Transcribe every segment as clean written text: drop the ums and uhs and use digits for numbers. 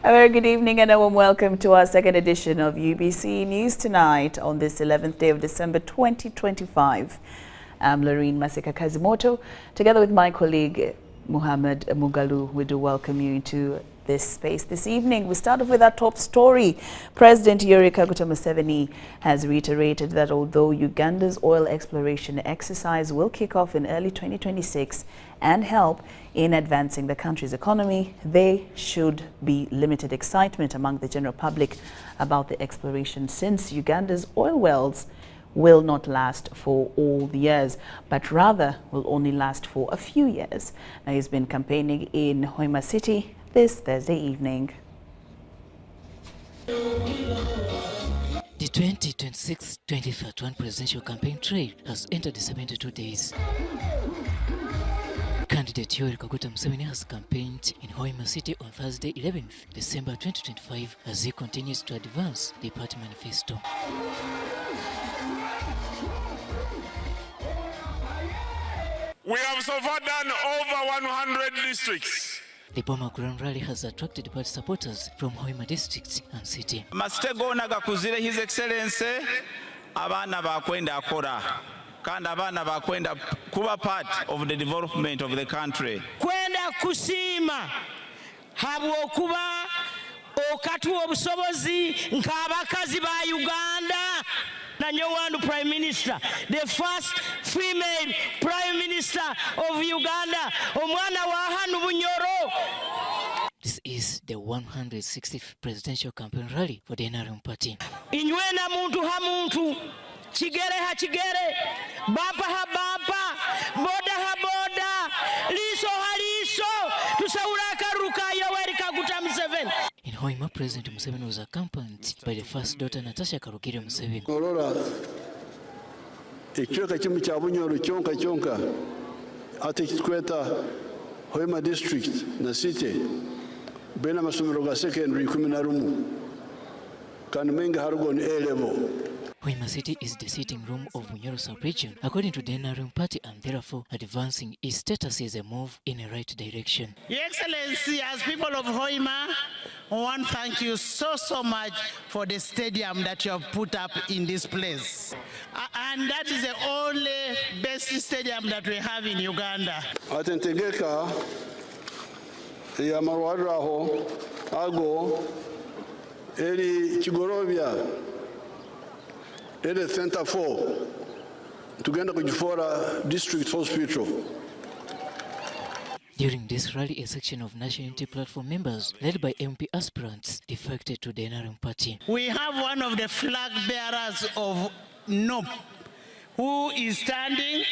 A very good evening and a warm welcome to our second edition of UBC News Tonight on this 11th day of December 2025. I'm Lauryn Masika Kazimoto. Together with my colleague Muhammad Mugalu, we do welcome you into this space this evening. We start off with our top story. President Yoweri Kaguta Museveni has reiterated that although Uganda's oil exploration exercise will kick off in early 2026 and help in advancing the country's economy, there should be limited excitement among the general public about the exploration, since Uganda's oil wells will not last for all the years, but rather will only last for a few years. Now, he's been campaigning in Hoima City this Thursday evening. The 2026-2031 presidential campaign trail has entered 72 days. Candidate Yoweri Kaguta Museveni has campaigned in Hoima City on Thursday, 11th December 2025, as he continues to advance the party manifesto. We have so far done over 100 districts. The Boma Grand Rally has attracted party supporters from Hoima district and city. Mastegona gakuzire His Excellency abana bakwenda akora kandi abana bakwenda kuba part of the development of the country. Kwenda kusima habwokuba okatu obusobozi nk'abakazi ba Uganda. Nanyowandu Prime Minister, the first female Prime Minister of Uganda, omwana wa hanu bunyoro. This is the 160th presidential campaign rally for the NRM party. Inywena muntu ha muntu, chigere ha chigere, bapa ha bapa, boda ha boda, liso ha liso, tusauraka ruka Yoweri Kaguta Museveni. In Hoima, President Museveni was accompanied by the first daughter, Natasha Karugire Museveni. Olora ekyoka kimu kya bunyoro kyonka ate kikweta Hoima district na city bena masomero ga secondary 11 kandi mengi harugo ni A level. Hoima City is the sitting room of Bunyoro sub-region, according to the NRM party, and therefore advancing its status is a move in the right direction. Your Excellency, as people of Hoima, I want to thank you so much for the stadium that you have put up in this place. And that is the only best stadium that we have in Uganda. Atentegeka ya marwaraho ago eri Kigorobya eri Center 4 tugenda kujifora district hospital. During this rally, a section of National Unity Platform members, led by MP aspirants, defected to the NRM party. We have one of the flag bearers of NOP who is standing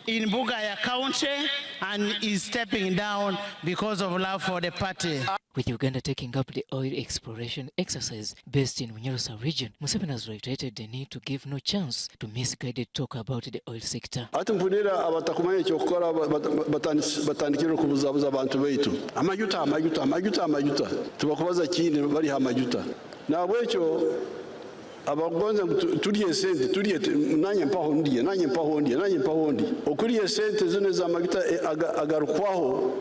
in Bugaya County and is stepping down because of love for the party. With Uganda taking up the oil exploration exercise based in Bunyoro sub-region, Museveni has reiterated the need to give no chance to misguided talk about the oil sector. Atumpulira abatakumanya kyokora batandikira kubuzabuza abantu baitu amajuta tubakubaza kindi bali amajuta nabwekyo abagonza tuliye sente tuliye nanye mpaho ndiye okuriye sente zone za amajuta agarukwaho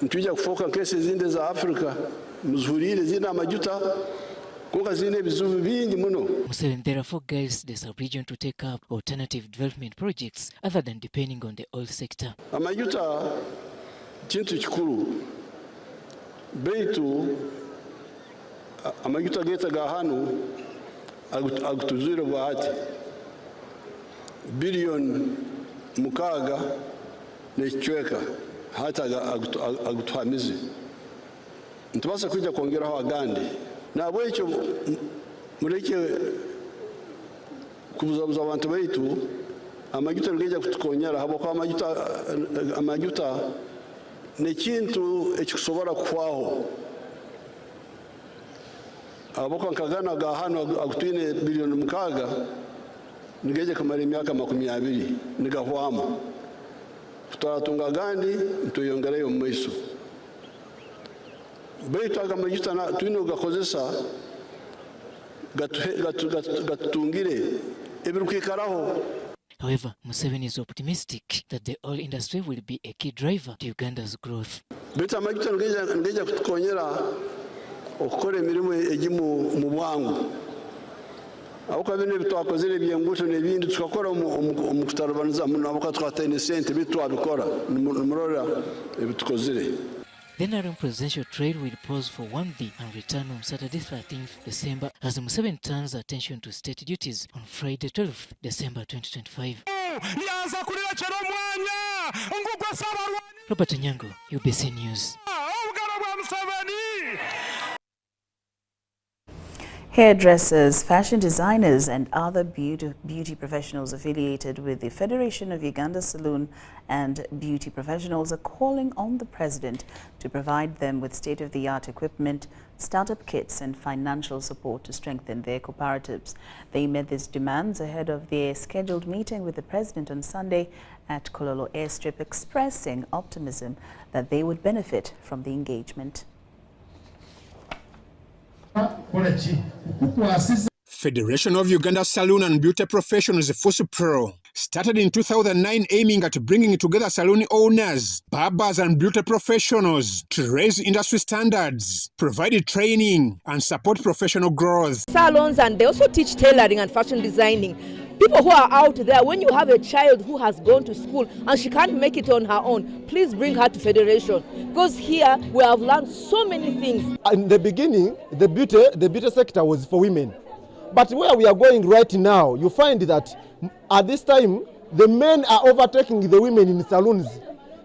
ntujya kufoka kese zinde za Afrika muzurire zina amajuta kuko zine bizubu bingi muno. Museveni therefore guides the sub-region to take up alternative development projects other than depending on the oil sector. Amajuta kintu kikuru beitu amajuta geta gahanu agutuzire bwati bilioni mukaga nechweka hata agutwamize ntubasa kujya kongeraho agandi nabwo icyo mureke kubuzabuza abantu baitu amajuta ngeja kutukonyera habo kwa amajuta ne kintu ekikusobora kwaho aboko nkagana ga hano agutwine bilioni mukaga ngeje kamara imyaka 20 nigahwamo tutatunga gandi tuyongereyo mwiso beitaga amajuta na twino gakozesa gatungire ebirukikaraho. However, Museveni is optimistic that the oil industry will be a key driver to Uganda's growth. Bita amajuta ngeja kutukonyera okukora emirimo egi mu bwangu aho bino bitwakozere by'enguto n'ebindi tukakora mu kutarabaniza nabo twatayine sente bitwabikora nimurora ebitukozere. The Nairobi presidential trail will pause for one day and return on Saturday 13th December as the Museveni turns attention to state duties on Friday 12th December 2025. Robert Nyango, UBC News. Hairdressers, fashion designers and other beauty professionals affiliated with the Federation of Uganda Saloon and Beauty Professionals are calling on the President to provide them with state-of-the-art equipment, startup kits and financial support to strengthen their cooperatives. They made these demands ahead of their scheduled meeting with the President on Sunday at Kololo Airstrip, expressing optimism that they would benefit from the engagement. Federation of Uganda Saloon and Beauty Professionals FUSIPRO started in 2009 aiming at bringing together saloon owners, barbers and beauty professionals to raise industry standards, provide training and support professional growth. Salons, and they also teach tailoring and fashion designing. People who are out there, when you have a child who has gone to school and she can't make it on her own, please bring her to Federation. Because here we have learned so many things. In the beginning, the beauty sector was for women. But where we are going right now, you find that at this time, the men are overtaking the women in salons.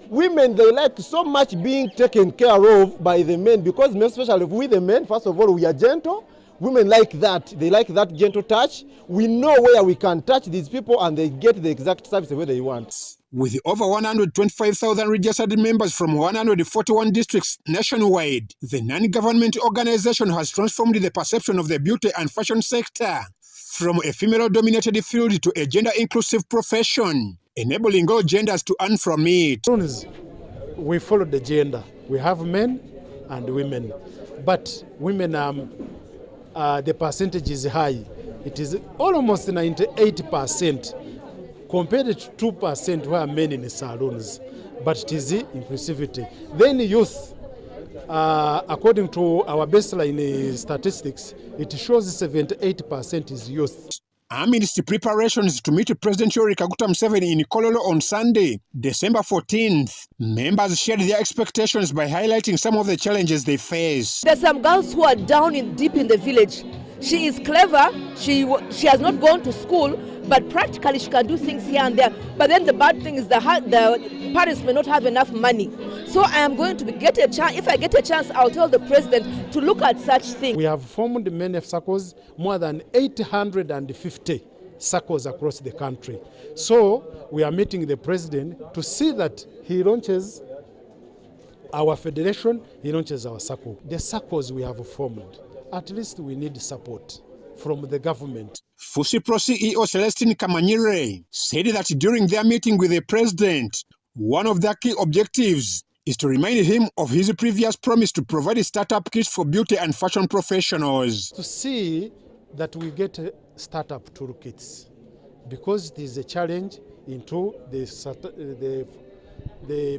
Women, they like so much being taken care of by the men because especially with the men, first of all, we are gentle. Women like that. They like that gentle touch. We know where we can touch these people and they get the exact service where they want. With over 125,000 registered members from 141 districts nationwide, the non-government organization has transformed the perception of the beauty and fashion sector from a female-dominated field to a gender-inclusive profession, enabling all genders to earn from it. We follow the gender. We have men and women, but women the percentage is high. It is almost 98% compared to 2% who are men in the salons, but it is inclusivity. Then youth, according to our baseline statistics, it shows 78% is youth. Amidst preparations to meet President Yoweri Kaguta Museveni in Kololo on Sunday, December 14th, members shared their expectations by highlighting some of the challenges they face. There's some girls who are down deep in the village. She is clever, she has not gone to school, but practically she can do things here and there. But then the bad thing is the parents may not have enough money. So I am going to get a chance. If I get a chance, I'll tell the president to look at such things. We have formed many circles, more than 850 circles across the country. So we are meeting the president to see that he launches our federation, he launches our circle. The circles we have formed, at least we need support from the government. FUSIPRO CEO Celestine Kamanyire said that during their meeting with the president, one of their key objectives is to remind him of his previous promise to provide startup kits for beauty and fashion professionals. To see that we get startup toolkits, because it is a challenge into the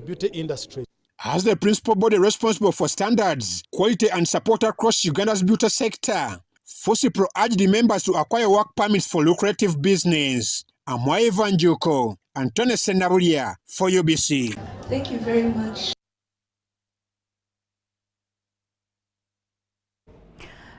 beauty industry. As the principal body responsible for standards, quality and support across Uganda's beauty sector, FUSIPRO urged the members to acquire work permits for lucrative business. Amwaye Vanjuko, Antone Senabulia for UBC. Thank you very much.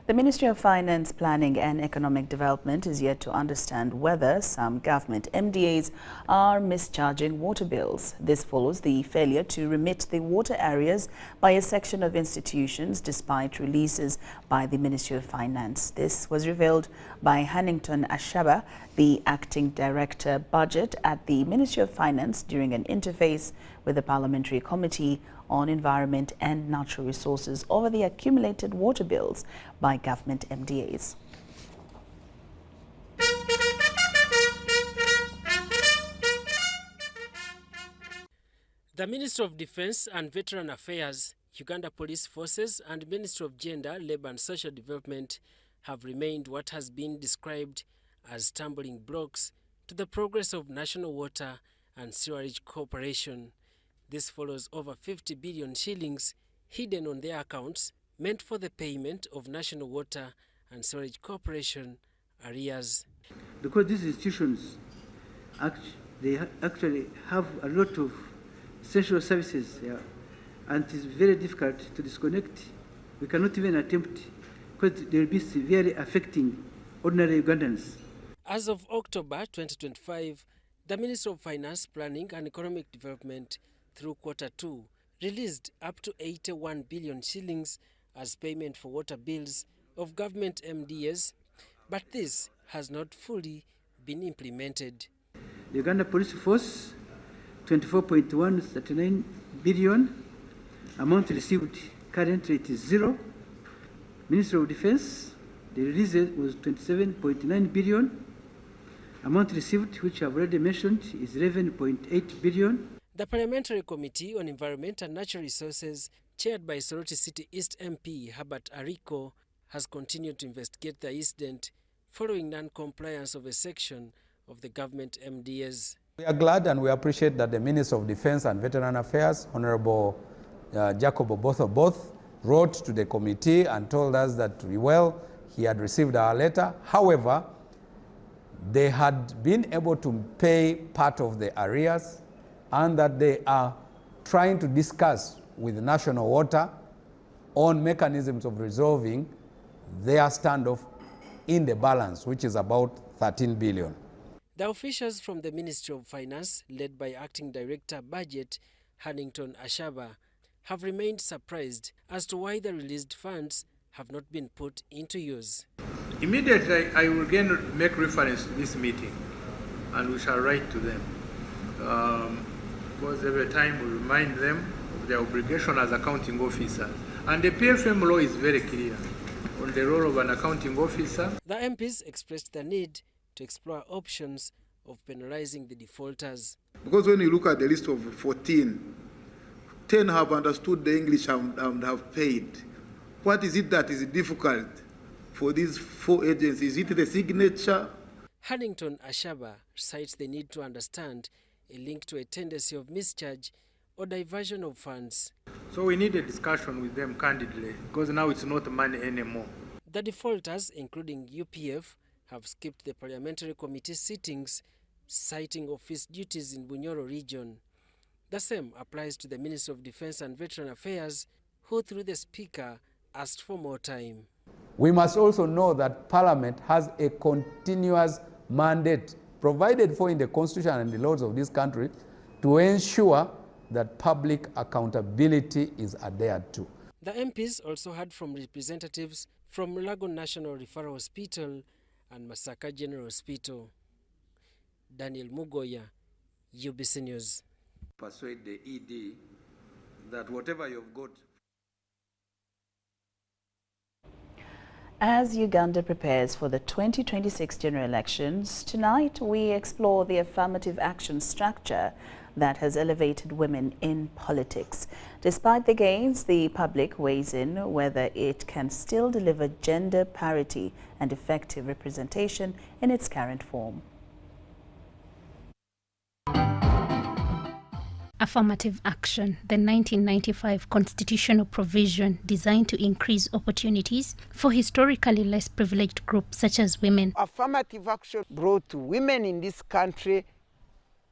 The Ministry of Finance, Planning and Economic Development is yet to understand whether some government MDAs are mischarging water bills. This follows the failure to remit the water areas by a section of institutions despite releases by the Ministry of Finance. This was revealed by Hannington Ashaba, the Acting Director Budget at the Ministry of Finance during an interface with the Parliamentary Committee on Environment and Natural Resources over the accumulated water bills by government MDAs. The Ministry of Defence and Veteran Affairs, Uganda Police Forces and Ministry of Gender, Labour and Social Development have remained what has been described as stumbling blocks to the progress of national water and sewerage cooperation. This follows over 50 billion shillings hidden on their accounts meant for the payment of National Water and Sewerage Corporation arrears. Because these institutions they actually have a lot of essential services, and it is very difficult to disconnect. We cannot even attempt, because they will be severely affecting ordinary Ugandans. As of October 2025, the Ministry of Finance, Planning and Economic Development through Q2 released up to 81 billion shillings as payment for water bills of government MDAs, but this has not fully been implemented. The Uganda Police Force, 24.139 billion. Amount received currently it is 0. Ministry of Defense, the release was 27.9 billion. Amount received, which I've already mentioned, is 11.8 billion. The Parliamentary Committee on Environment and Natural Resources, chaired by Soroti City East MP Herbert Ariko, has continued to investigate the incident following non-compliance of a section of the government MDAs. We are glad and we appreciate that the Minister of Defense and Veteran Affairs, Honorable Jacob Oboth, wrote to the committee and told us that, well, he had received our letter. However, they had been able to pay part of the arrears and that they are trying to discuss with National Water on mechanisms of resolving their standoff in the balance, which is about 13 billion. The officials from the Ministry of Finance, led by Acting Director Budget Hannington Ashaba, have remained surprised as to why the released funds have not been put into use. Immediately, I will again make reference to this meeting, and we shall write to them. Because every time we remind them of their obligation as accounting officers. And the PFM law is very clear on the role of an accounting officer. The MPs expressed the need to explore options of penalizing the defaulters. Because when you look at the list of 14, 10 have understood the English and have paid. What is it that is difficult for these 4 agencies? Is it the signature? Hannington Ashaba cites the need to understand a link to a tendency of mischarge or diversion of funds. So we need a discussion with them candidly, because now it's not money anymore. The defaulters, including UPF, have skipped the parliamentary committee sittings, citing office duties in Bunyoro region. The same applies to the Ministry of Defense and Veteran Affairs, who through the Speaker asked for more time. We must also know that Parliament has a continuous mandate provided for in the Constitution and the laws of this country to ensure that public accountability is adhered to. The MPs also heard from representatives from Lagon National Referral Hospital and Masaka General Hospital. Daniel Mugoya, UBC News. Persuade the ED that whatever you've got. As Uganda prepares for the 2026 general elections, tonight we explore the affirmative action structure that has elevated women in politics. Despite the gains, the public weighs in whether it can still deliver gender parity and effective representation in its current form. Affirmative action, the 1995 constitutional provision designed to increase opportunities for historically less privileged groups such as women. Affirmative action brought women in this country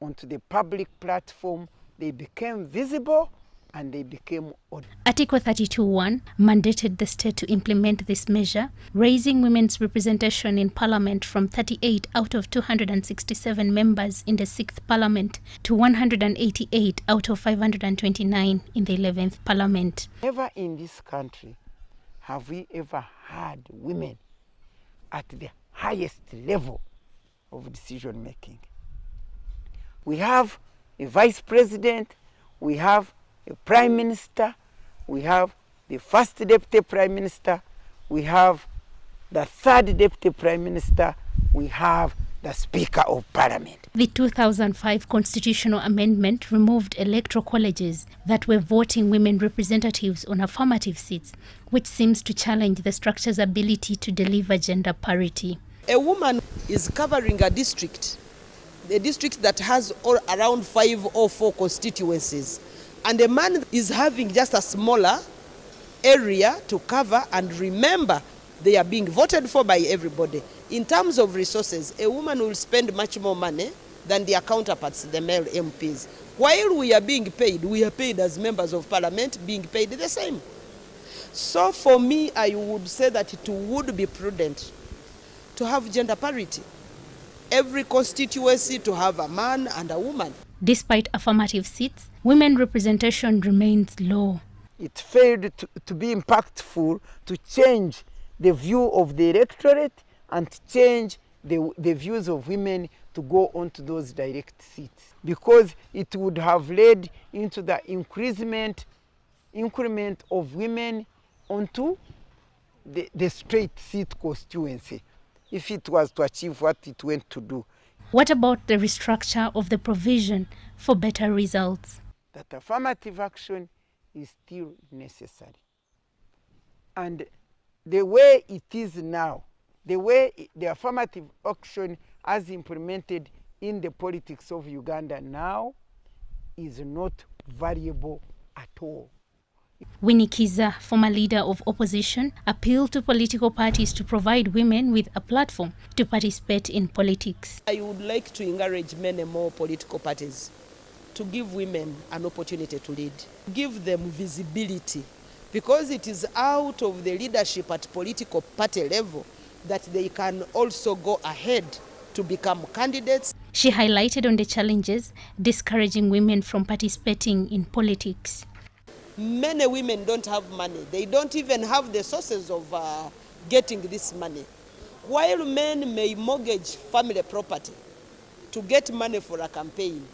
onto the public platform. They became visible and they became ordered. Article 32(1) mandated the state to implement this measure, raising women's representation in parliament from 38 out of 267 members in the 6th parliament to 188 out of 529 in the 11th parliament. Never in this country have we ever had women at the highest level of decision making. We have a vice president, we have a prime minister, we have the first deputy prime minister, we have the third deputy prime minister, we have the speaker of parliament. The 2005 constitutional amendment removed electoral colleges that were voting women representatives on affirmative seats, which seems to challenge the structure's ability to deliver gender parity. A woman is covering a district that has around 5 or 4 constituencies. And a man is having just a smaller area to cover, and remember, they are being voted for by everybody. In terms of resources, a woman will spend much more money than their counterparts, the male MPs. While we are being paid, we are paid as members of parliament, being paid the same. So for me, I would say that it would be prudent to have gender parity. Every constituency to have a man and a woman. Despite affirmative seats, women representation remains low. It failed to be impactful to change the view of the electorate and change the views of women to go onto those direct seats, because it would have led into the increment of women onto the straight seat constituency, if it was to achieve what it went to do. What about the restructure of the provision for better results? That affirmative action is still necessary. And the way it is now, the way the affirmative action as implemented in the politics of Uganda now is not variable at all. Winnie Kiza, former leader of opposition, appealed to political parties to provide women with a platform to participate in politics. I would like to encourage many more political parties to give women an opportunity to lead, give them visibility, because it is out of the leadership at political party level that they can also go ahead to become candidates. She highlighted on the challenges discouraging women from participating in politics. Many women don't have money. They don't even have the sources of getting this money. While men may mortgage family property to get money for a campaign,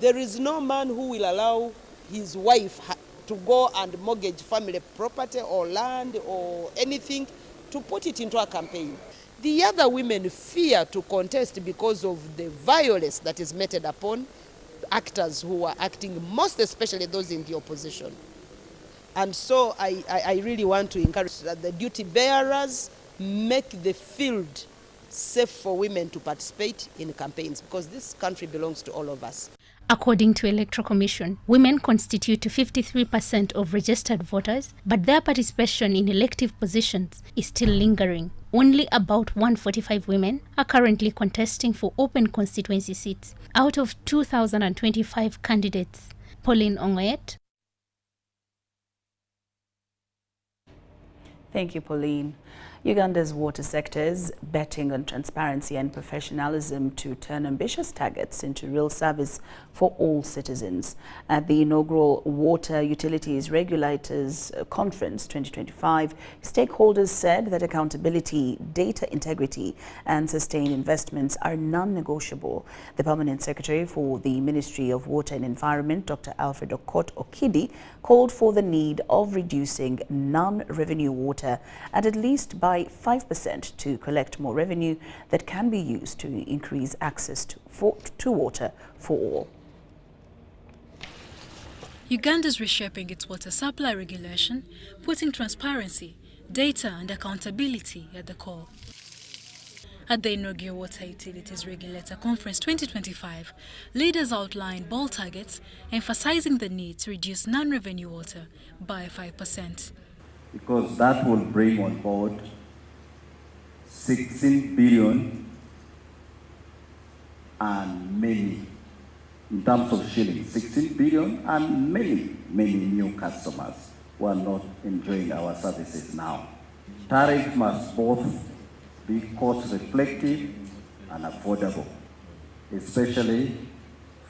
there is no man who will allow his wife to go and mortgage family property or land or anything to put it into a campaign. The other women fear to contest because of the violence that is meted upon actors who are acting, most especially those in the opposition. And so I really want to encourage that the duty bearers make the field safe for women to participate in campaigns, because this country belongs to all of us. According to Electoral Commission, women constitute 53% of registered voters, but their participation in elective positions is still lingering. Only about 145 women are currently contesting for open constituency seats out of 2,025 candidates. Pauline Ongoyet. Thank you, Pauline. Uganda's water sector is betting on transparency and professionalism to turn ambitious targets into real service for all citizens. At the inaugural Water Utilities Regulators Conference 2025, stakeholders said that accountability, data integrity and sustained investments are non-negotiable. The Permanent Secretary for the Ministry of Water and Environment, Dr. Alfred Okot Okidi, called for the need of reducing non-revenue water at least by 5% to collect more revenue that can be used to increase access to water for all. Uganda is reshaping its water supply regulation, putting transparency, data and accountability at the core. At the inaugural Water Utilities Regulator Conference 2025, leaders outlined bold targets, emphasizing the need to reduce non-revenue water by 5%. Because that will bring on board 16 billion and many, in terms of shillings, 16 billion and many, many new customers who are not enjoying our services now. Tariffs must both be cost reflective and affordable, especially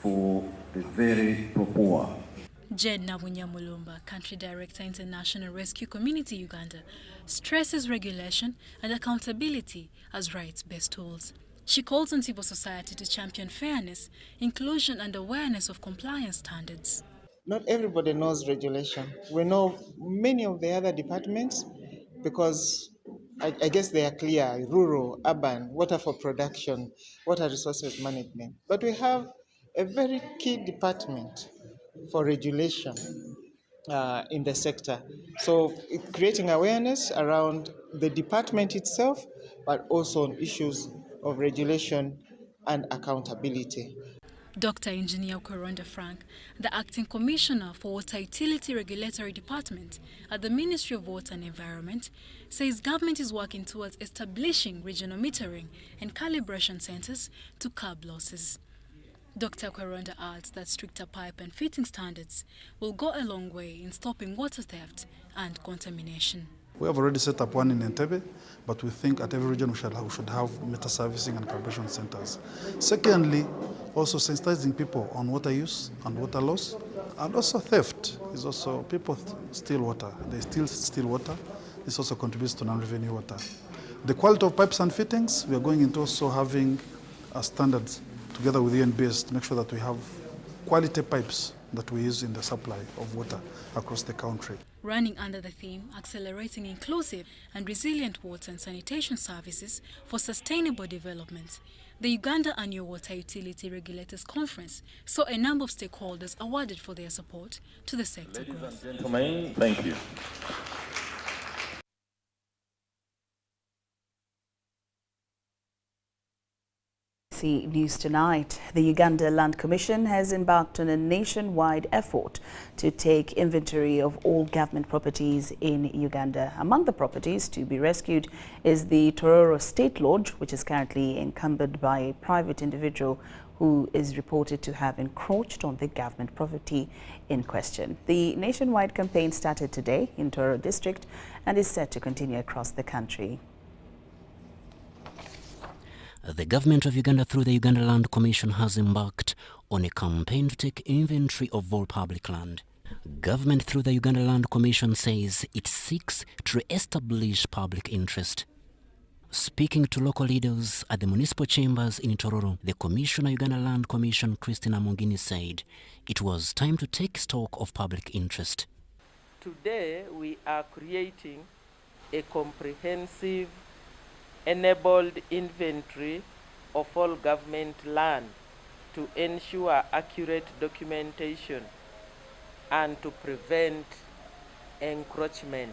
for the very poor. Jen Nabunyamulumba, Country Director, International Rescue Community Uganda, stresses regulation and accountability as rights-based tools. She calls on civil society to champion fairness, inclusion and awareness of compliance standards. Not everybody knows regulation. We know many of the other departments because I guess they are clear: rural, urban, water for production, water resources management. But we have a very key department for regulation in the sector. So creating awareness around the department itself, but also on issues of regulation and accountability. Dr. Engineer Koronda Frank, the Acting Commissioner for Water Utility Regulatory Department at the Ministry of Water and Environment, says government is working towards establishing regional metering and calibration centers to curb losses. Dr. Koronda adds that stricter pipe and fitting standards will go a long way in stopping water theft and contamination. We have already set up one in Entebbe, but we think at every region we should have meter servicing and calibration centers. Secondly, also sensitizing people on water use and water loss, and also theft is also, people steal water, they still steal water. This also contributes to non-revenue water. The quality of pipes and fittings, we are going into also having standards together with UNBS to make sure that we have quality pipes that we use in the supply of water across the country. Running under the theme, accelerating inclusive and resilient water and sanitation services for sustainable development, the Uganda Annual Water Utility Regulators Conference saw a number of stakeholders awarded for their support to the sector growth. Ladies and gentlemen, thank you. News tonight. The Uganda Land Commission has embarked on a nationwide effort to take inventory of all government properties in Uganda. Among the properties to be rescued is the Tororo State Lodge, which is currently encumbered by a private individual who is reported to have encroached on the government property in question. The nationwide campaign started today in Tororo district and is set to continue across the country. The government of Uganda, through the Uganda Land Commission, has embarked on a campaign to take inventory of all public land. Government, through the Uganda Land Commission, says it seeks to establish public interest. Speaking to local leaders at the municipal chambers in Tororo, the Commissioner, Uganda Land Commission, Christina Mungini, said it was time to take stock of public interest. Today, we are creating a comprehensive enabled inventory of all government land to ensure accurate documentation and to prevent encroachment.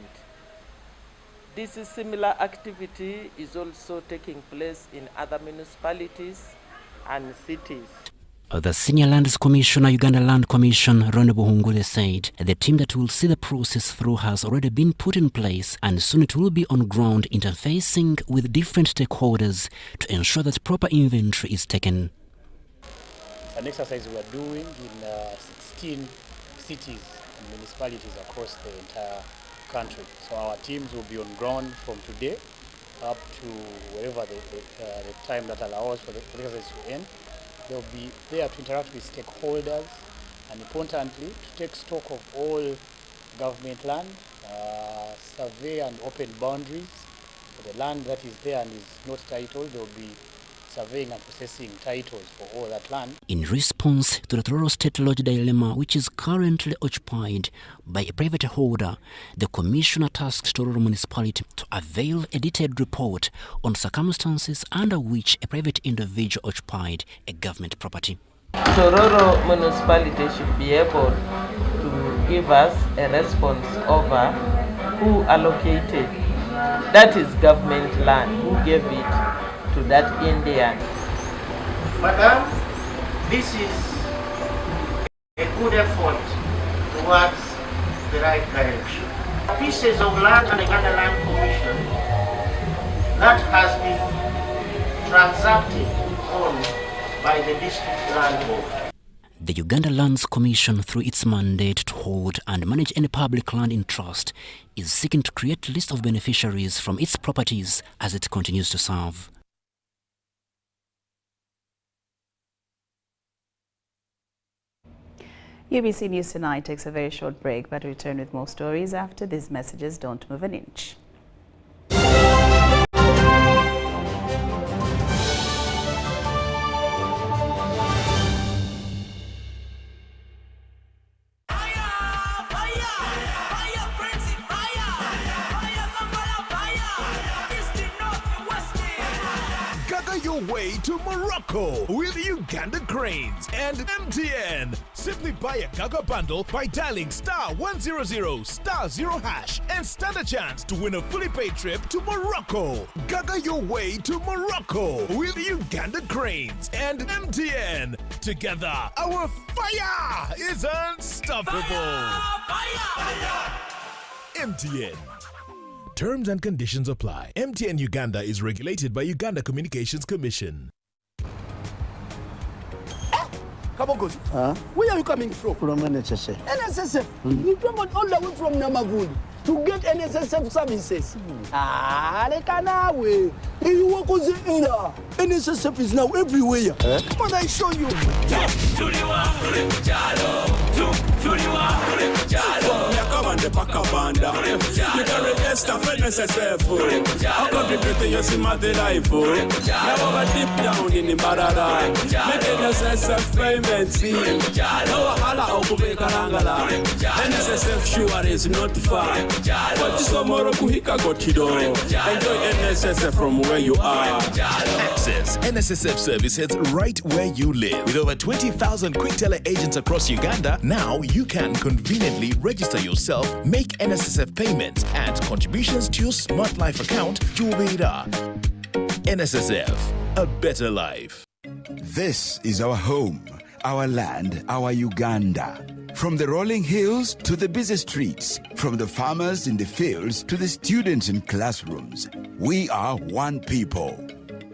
This similar activity is also taking place in other municipalities and cities. The Senior Lands Commissioner, Uganda Land Commission, Ronne Buhungule, said the team that will see the process through has already been put in place and soon it will be on ground interfacing with different stakeholders to ensure that proper inventory is taken. An exercise we are doing in 16 cities and municipalities across the entire country. So our teams will be on ground from today up to wherever the time that allows for the exercise to end. They'll be there to interact with stakeholders and, importantly, to take stock of all government land, survey and open boundaries. For the land that is there and is not titled, they'll be surveying and processing titles for all that land. In response to the Tororo State Lodge dilemma, which is currently occupied by a private holder, the Commissioner tasked Tororo Municipality to avail a detailed report on circumstances under which a private individual occupied a government property. Tororo Municipality should be able to give us a response over who allocated, that is government land, who gave it to that Indian. Madam, this is a good effort towards the right direction. Pieces of land on the Uganda Land Commission that has been transacted on by the district land board. The Uganda Lands Commission, through its mandate to hold and manage any public land in trust, is seeking to create a list of beneficiaries from its properties as it continues to serve. UBC News Tonight takes a very short break, but return with more stories after these messages. Don't move an inch. Gaga your way to Morocco with Uganda Cranes and MTN. Simply buy a Gaga bundle by dialing *100 *0# and stand a chance to win a fully paid trip to Morocco. Gaga your way to Morocco with Uganda Cranes and MTN. Together, our fire is unstoppable. Fire! MTN. Terms and conditions apply. MTN Uganda is regulated by Uganda Communications Commission. Kabogozi, where are you coming from? From NSSF. NSSF? You traveled all the way from Namaguli to get NSSF services. Lekanawe. NSSF is now everywhere. Come on, I show you. You can register for NSSF. How contributing your SIMATE life? Now deep down in the Barara. Make NSSF payments. No hala okube karangala. NSSF sure is not far. But tomorrow kuhika gotido. Enjoy NSSF from where you are. Access NSSF services right where you live. With over 20,000 quick teller agents across Uganda, now you can conveniently register yourself, make NSSF payments and contributions to your Smart Life account, Jubira. NSSF, a better life. This is our home, our land, our Uganda. From the rolling hills to the busy streets, from the farmers in the fields to the students in classrooms, we are one people.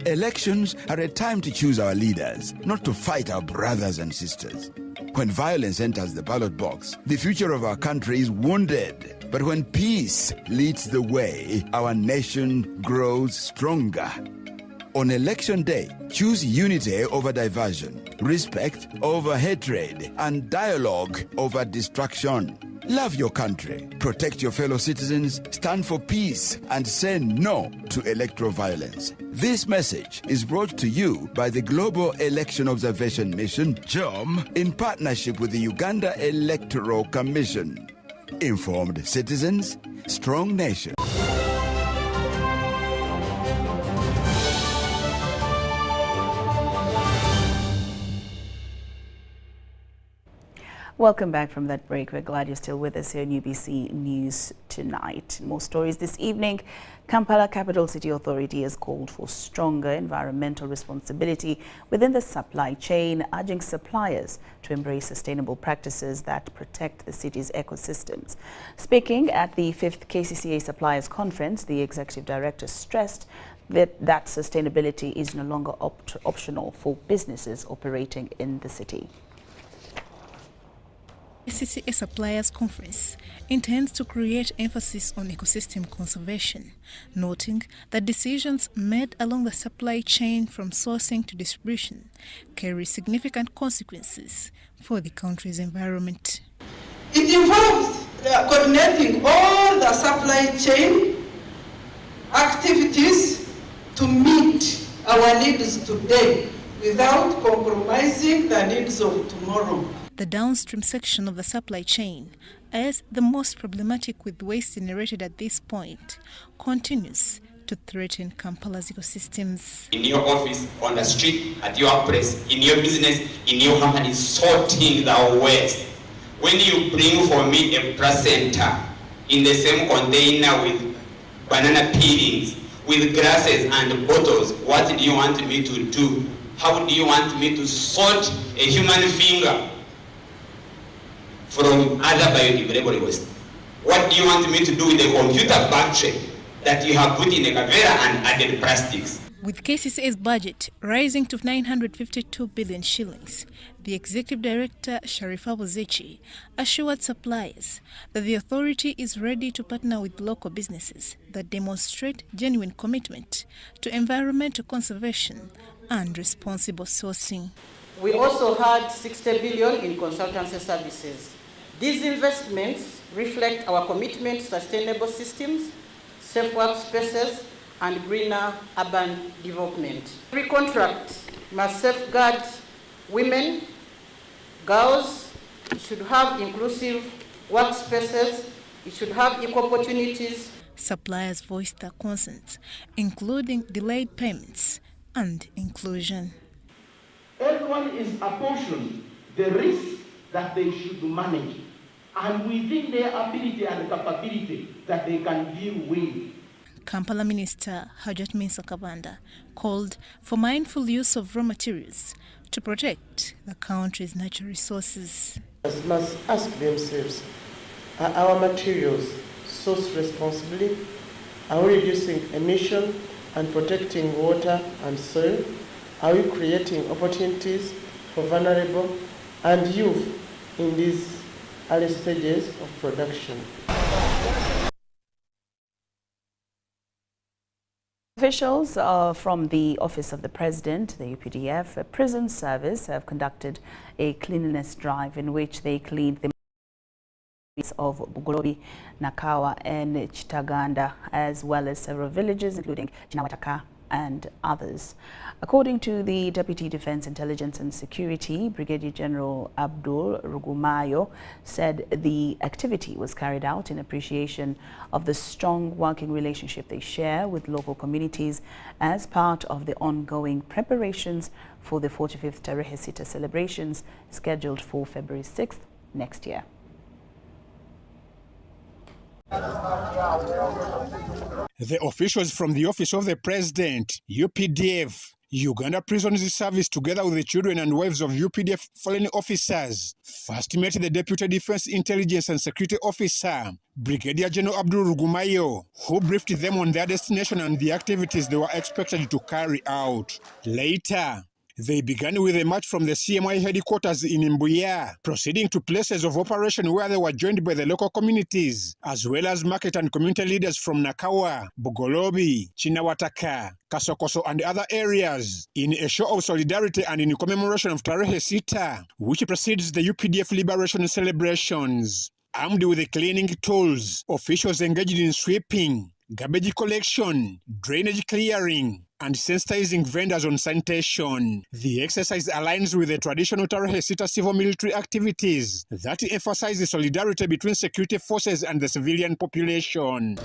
Elections are a time to choose our leaders, not to fight our brothers and sisters. When violence enters the ballot box, the future of our country is wounded. But when peace leads the way, our nation grows stronger. On election day, choose unity over diversion, respect over hatred, and dialogue over distraction. Love your country, protect your fellow citizens, stand for peace, and say no to electoral violence. This message is brought to you by the Global Election Observation Mission, GEOM, in partnership with the Uganda Electoral Commission. Informed citizens, strong nation. Welcome back from that break. We're glad you're still with us here on UBC News Tonight. More stories this evening. Kampala Capital City Authority has called for stronger environmental responsibility within the supply chain, urging suppliers to embrace sustainable practices that protect the city's ecosystems. Speaking at the 5th KCCA Suppliers Conference, the Executive Director stressed that sustainability is no longer optional for businesses operating in the city. KCCA Suppliers Conference intends to create emphasis on ecosystem conservation, noting that decisions made along the supply chain from sourcing to distribution carry significant consequences for the country's environment. It involves coordinating all the supply chain activities to meet our needs today without compromising the needs of tomorrow. The downstream section of the supply chain, as the most problematic with waste generated at this point, continues to threaten Kampala's ecosystems. In your office, on the street, at your place, in your business, in your company, sorting the waste. When you bring for me a placenta in the same container with banana peelings, with glasses and bottles, what do you want me to do? How do you want me to sort a human finger from other biodegradable waste? What do you want me to do with the computer battery that you have put in a cavera and added plastics? With KCCA's budget rising to 952 billion shillings, the Executive Director, Sharifa Buzechi, assured suppliers that the authority is ready to partner with local businesses that demonstrate genuine commitment to environmental conservation and responsible sourcing. We also had 60 billion in consultancy services. These investments reflect our commitment to sustainable systems, safe workspaces, and greener urban development. Every contract must safeguard women, girls. It should have inclusive workspaces. It should have equal opportunities. Suppliers voiced their concerns, including delayed payments and inclusion. Everyone is apportioned the risk that they should manage and within their ability and capability that they can deal with. Kampala Minister Hajat Misa Kabanda called for mindful use of raw materials to protect the country's natural resources. Must ask themselves, are our materials sourced responsibly? Are we reducing emission and protecting water and soil? Are we creating opportunities for vulnerable and youth in these early stages of production? Officials from the Office of the President, the UPDF, Prison Service have conducted a cleanliness drive in which they cleaned the of Bugolobi, Nakawa and Chitaganda, as well as several villages including Chinawataka and others. According to the Deputy Defense Intelligence and Security, Brigadier General Abdul Rugumayo said the activity was carried out in appreciation of the strong working relationship they share with local communities as part of the ongoing preparations for the 45th Tarehe Sita celebrations scheduled for February 6th next year. The officials from the Office of the President, UPDF, Uganda Prisons Service, together with the children and wives of UPDF foreign officers, first met the Deputy Defense Intelligence and Security Officer, Brigadier General Abdul Rugumayo, who briefed them on their destination and the activities they were expected to carry out. Later, they began with a march from the CMI headquarters in Mbuya, proceeding to places of operation where they were joined by the local communities, as well as market and community leaders from Nakawa, Bugolobi, Chinawataka, Kasokoso and other areas, in a show of solidarity and in commemoration of Tarehe Sita, which precedes the UPDF liberation celebrations. Armed with the cleaning tools, officials engaged in sweeping, garbage collection, drainage clearing, and sensitizing vendors on sanitation. The exercise aligns with the traditional Tarehe Sita civil military activities that emphasize the solidarity between security forces and the civilian population.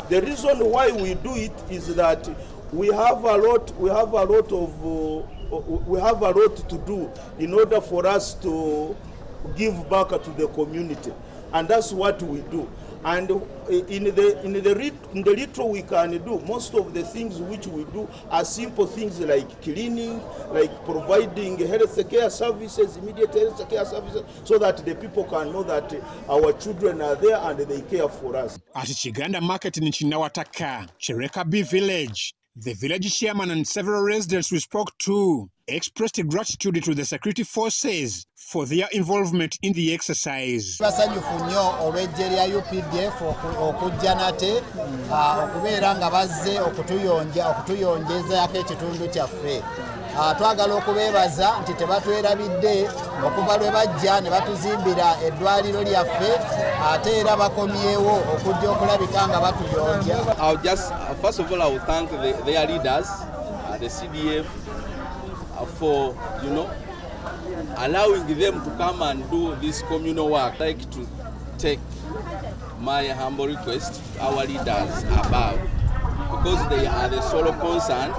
The reason why we do it is that we have a lot to do in order for us to give back to the community, and that's what we do. And in the little we can do, most of the things which we do are simple things like cleaning, like providing health care services, immediate health care services, so that the people can know that our children are there and they care for us. At Chiganda Market in Chinawataka, Chereka B Village, the village chairman and several residents we spoke to expressed gratitude to the security forces for their involvement in the exercise. Basanyufu nnyo olw'eggye lya UPDF okujja nate okubeera nga bazze okutuyongezaako ekitundu kyaffe. Twagala okubeebaza nti tebatwerabidde okuva lwe bajja ne batuzimbira eddwaliro lyaffe ate era bakomyewo okujja okulabika nga batuyonja. First of all, I will thank their leaders, the CDF, for allowing them to come and do this communal work. I'd like to take my humble request to our leaders above, because they are the sole concern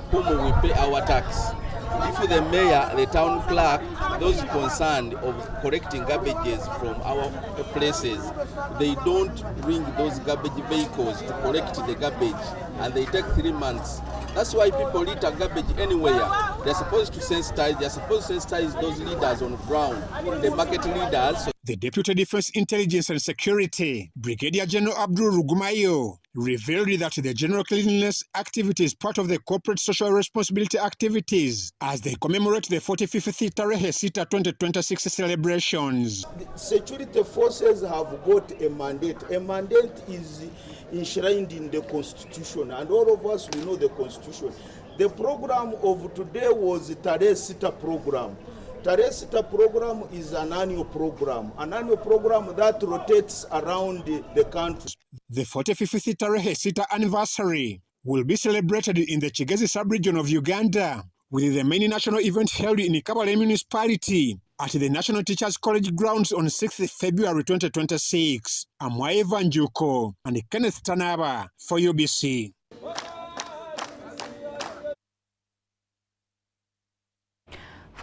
whom we pay our tax. If the mayor, the town clerk, those concerned of collecting garbages from our places, they don't bring those garbage vehicles to collect the garbage, and they take 3 months. That's why people litter garbage anywhere. They're supposed to sensitize those leaders on the ground, the market leaders. The Deputy Defense Intelligence and Security, Brigadier General Abdul Rugumayo, revealed that the general cleanliness activity is part of the corporate social responsibility activities as they commemorate the 45th Tarehe Sita 2026 celebrations. The security forces have got a mandate. A mandate is enshrined in the Constitution, and all of us, we know the Constitution. The program of today was the Tarehe Sita program. Tarehe Sita program is an annual program that rotates around the country. The 45th Tarehe Sita anniversary will be celebrated in the Kigezi sub-region of Uganda, with the main national event held in Kabale municipality at the National Teachers College grounds on 6th February 2026. I'm Waiva Njuko and Kenneth Tanaba for UBC.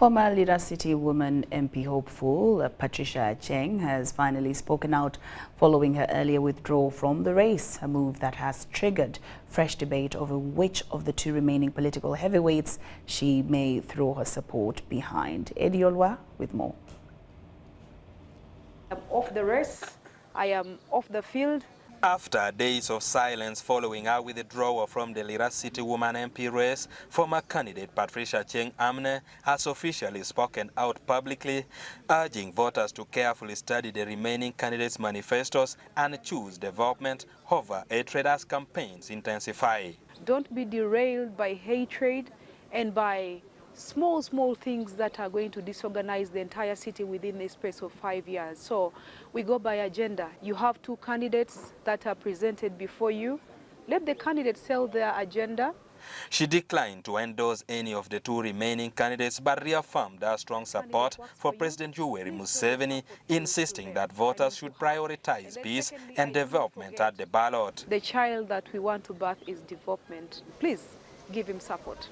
Former Lira City woman MP hopeful Patricia Cheng has finally spoken out following her earlier withdrawal from the race, a move that has triggered fresh debate over which of the two remaining political heavyweights she may throw her support behind. Eddie Olwa with more. I'm off the race. I am off the field. After days of silence following her withdrawal from the Lira City Woman MP race, former candidate Patricia Cheng Amne has officially spoken out publicly, urging voters to carefully study the remaining candidates' manifestos and choose development over hatred as campaigns intensify. Don't be derailed by hatred and by small things that are going to disorganize the entire city within the space of 5 years. So we go by agenda. You have two candidates that are presented before you. Let the candidates sell their agenda. She declined to endorse any of the two remaining candidates but reaffirmed her strong support for President Yoweri Museveni, insisting that voters should prioritize peace and development at the ballot. The child that we want to birth is development. Please give him support.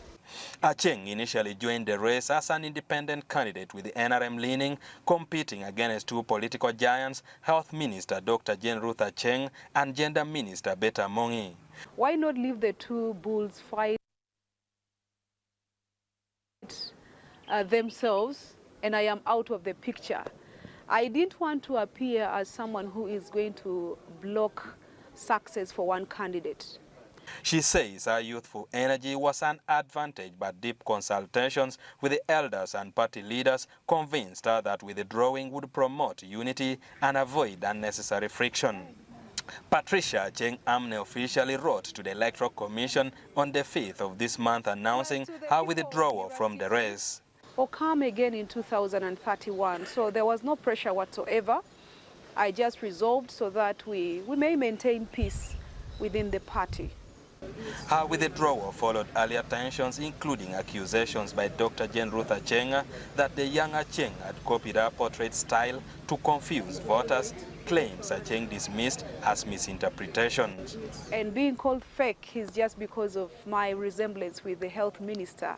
Acheng initially joined the race as an independent candidate with the NRM leaning, competing against two political giants, Health Minister Dr. Jane Ruth Acheng and Gender Minister Betta Mongi. Why not leave the two bulls fight themselves, and I am out of the picture? I didn't want to appear as someone who is going to block success for one candidate. She says her youthful energy was an advantage, but deep consultations with the elders and party leaders convinced her that withdrawing would promote unity and avoid unnecessary friction. Patricia Cheng Amne officially wrote to the Electoral Commission on the 5th of this month announcing her withdrawal from the race. Or come again in 2031, so there was no pressure whatsoever. I just resolved so that we may maintain peace within the party. Her withdrawal followed earlier tensions, including accusations by Dr. Jane Ruth Acheng that the young Acheng had copied her portrait style to confuse voters, claims Acheng dismissed as misinterpretations. And being called fake is just because of my resemblance with the health minister.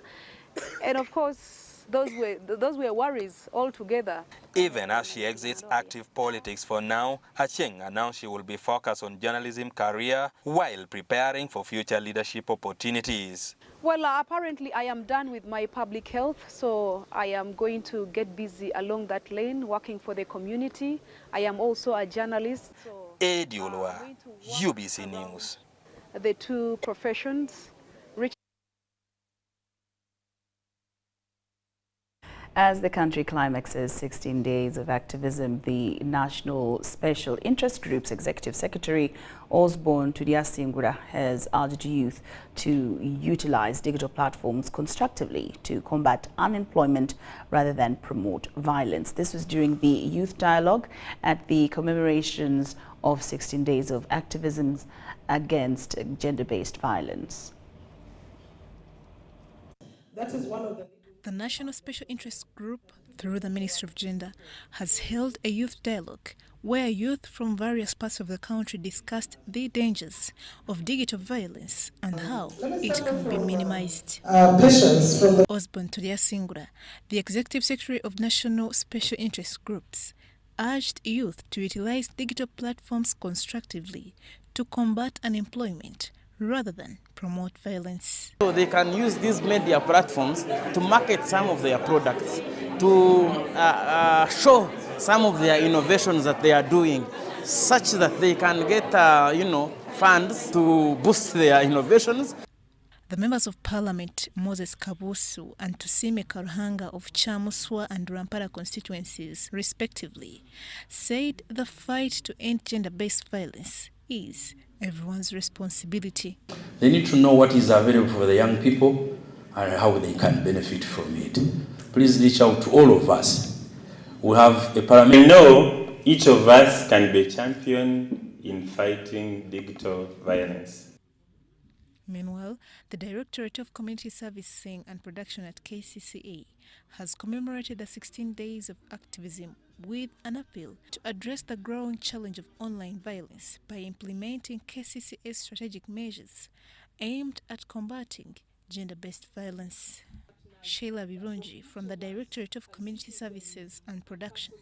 And of course, those were worries altogether. Even as she exits active politics for now, Acheng announced she will be focused on journalism career while preparing for future leadership opportunities. Well, apparently I am done with my public health, so I am going to get busy along that lane, working for the community. I am also a journalist. Eddie Olwa, UBC News. The two professions. As the country climaxes 16 days of activism, the National Special Interest Group's Executive Secretary Osborne Tudiasingura has urged youth to utilize digital platforms constructively to combat unemployment rather than promote violence. This was during the youth dialogue at the commemorations of 16 days of activism against gender-based violence. That is one of the National Special Interest Group, through the Ministry of Gender, has held a youth dialogue where youth from various parts of the country discussed the dangers of digital violence and how it can be minimized. Osborne Tudiasingura, the Executive Secretary of National Special Interest Groups, urged youth to utilize digital platforms constructively to combat unemployment rather than promote violence. So they can use these media platforms to market some of their products, to show some of their innovations that they are doing, such that they can get, funds to boost their innovations. The members of Parliament, Moses Kabusu and Tusime Karuhanga of Chamuswa and Rampara constituencies, respectively, said the fight to end gender-based violence is everyone's responsibility. They need to know what is available for the young people and how they can benefit from it. Please reach out to all of us. We have a parliament. We know each of us can be a champion in fighting digital violence. Meanwhile, the Directorate of Community Servicing and Production at KCCA has commemorated the 16 days of activism with an appeal to address the growing challenge of online violence by implementing KCCA's strategic measures aimed at combating gender-based violence. Sheila Birungi from the Directorate of Community Services and Production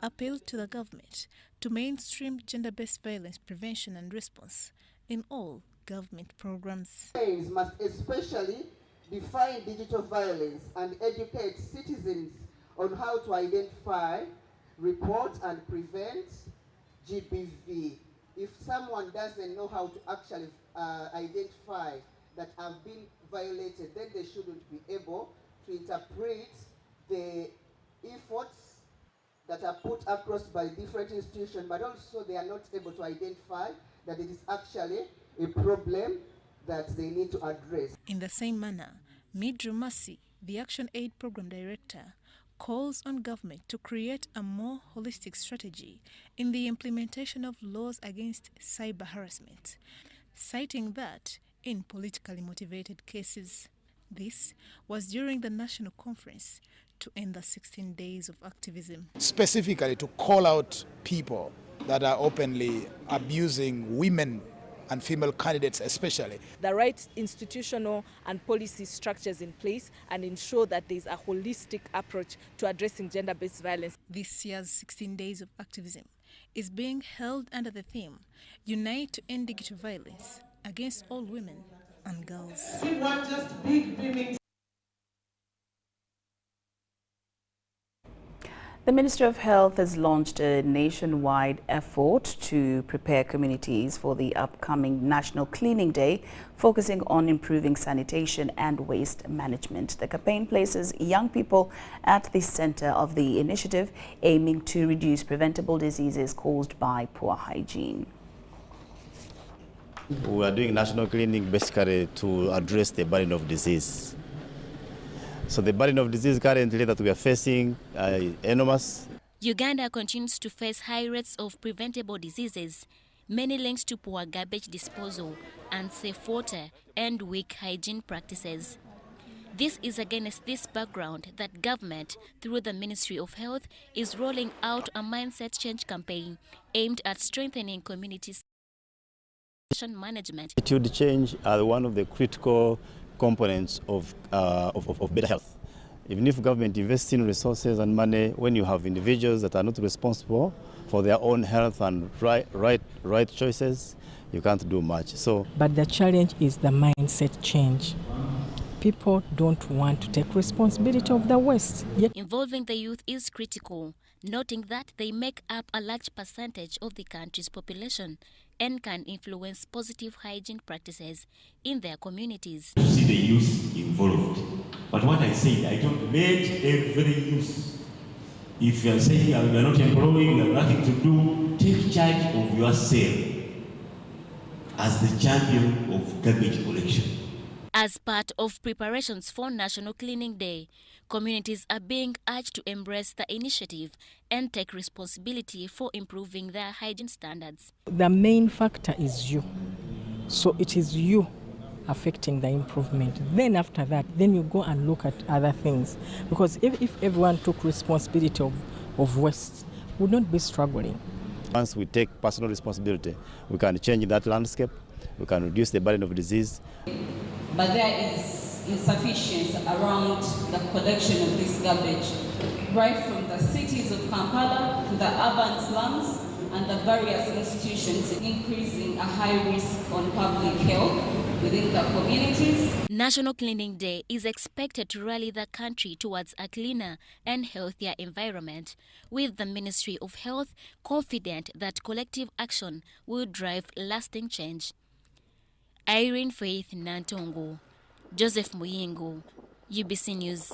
appealed to the government to mainstream gender-based violence prevention and response in all government programs. Must especially define digital violence and educate citizens on how to identify, report and prevent GBV. If someone doesn't know how to actually identify that have been violated, then they shouldn't be able to interpret the efforts that are put across by different institutions, but also they are not able to identify that it is actually a problem that they need to address. In the same manner, Midru Masi, the Action Aid Program Director, calls on government to create a more holistic strategy in the implementation of laws against cyber harassment, citing that in politically motivated cases. This was during the national conference to end the 16 days of activism. Specifically to call out people that are openly abusing women and female candidates especially. The right institutional and policy structures in place and ensure that there is a holistic approach to addressing gender-based violence. This year's 16 days of activism is being held under the theme, Unite to End Digital Violence Against All Women and Girls. We want just big women. The Ministry of Health has launched a nationwide effort to prepare communities for the upcoming National Cleaning Day, focusing on improving sanitation and waste management. The campaign places young people at the center of the initiative, aiming to reduce preventable diseases caused by poor hygiene. We are doing national cleaning basically to address the burden of disease. So the burden of disease currently that we are facing enormous. Uganda continues to face high rates of preventable diseases, many linked to poor garbage disposal, unsafe water and weak hygiene practices. This is against this background that government, through the Ministry of Health, is rolling out a mindset change campaign aimed at strengthening community management. Attitude change are one of the critical components of better health. Even if government invests in resources and money, when you have individuals that are not responsible for their own health and right choices, you can't do much. But the challenge is the mindset change. People don't want to take responsibility of the waste. Involving the youth is critical, noting that they make up a large percentage of the country's population and can influence positive hygiene practices in their communities. To see the youth involved. But what I said, I don't let every youth. If you are saying you are not employing, you have nothing to do, take charge of yourself as the champion of garbage collection. As part of preparations for National Cleaning Day, communities are being urged to embrace the initiative and take responsibility for improving their hygiene standards. The main factor is you. So it is you affecting the improvement. Then after that, then you go and look at other things. Because if everyone took responsibility of waste, we would not be struggling. Once we take personal responsibility, we can change that landscape, we can reduce the burden of disease. But there is insufficiency around the collection of this garbage, right from the cities of Kampala to the urban slums and the various institutions, increasing a high risk on public health within the communities. National Cleaning Day is expected to rally the country towards a cleaner and healthier environment, with the Ministry of Health confident that collective action will drive lasting change. Irene Faith Nantongo, Joseph Muyingo, UBC News.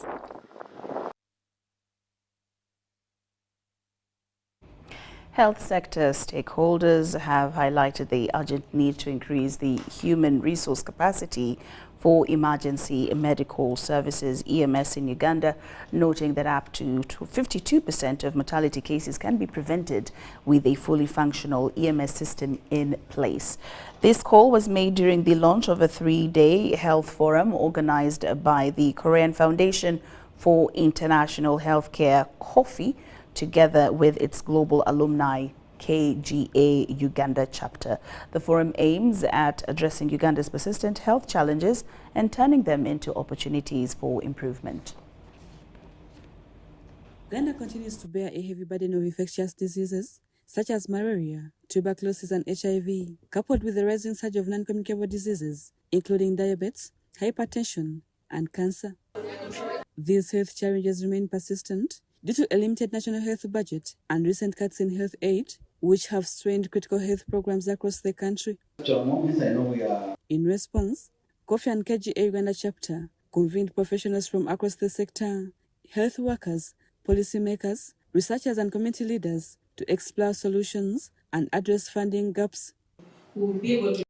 Health sector stakeholders have highlighted the urgent need to increase the human resource capacity for emergency medical services EMS in Uganda, noting that up to 52% of mortality cases can be prevented with a fully functional EMS system in place. This call was made during the launch of a 3-day health forum organized by the Korean Foundation for International Healthcare, COFI, together with its global alumni KGA Uganda chapter. The forum aims at addressing Uganda's persistent health challenges and turning them into opportunities for improvement. Uganda continues to bear a heavy burden of infectious diseases such as malaria, tuberculosis and HIV, coupled with the rising surge of non-communicable diseases, including diabetes, hypertension and cancer. These health challenges remain persistent due to a limited national health budget and recent cuts in health aid, which have strained critical health programs across the country. In response, Kofi and KGA Uganda chapter convened professionals from across the sector, health workers, policymakers, researchers and community leaders to explore solutions and address funding gaps. We will be able to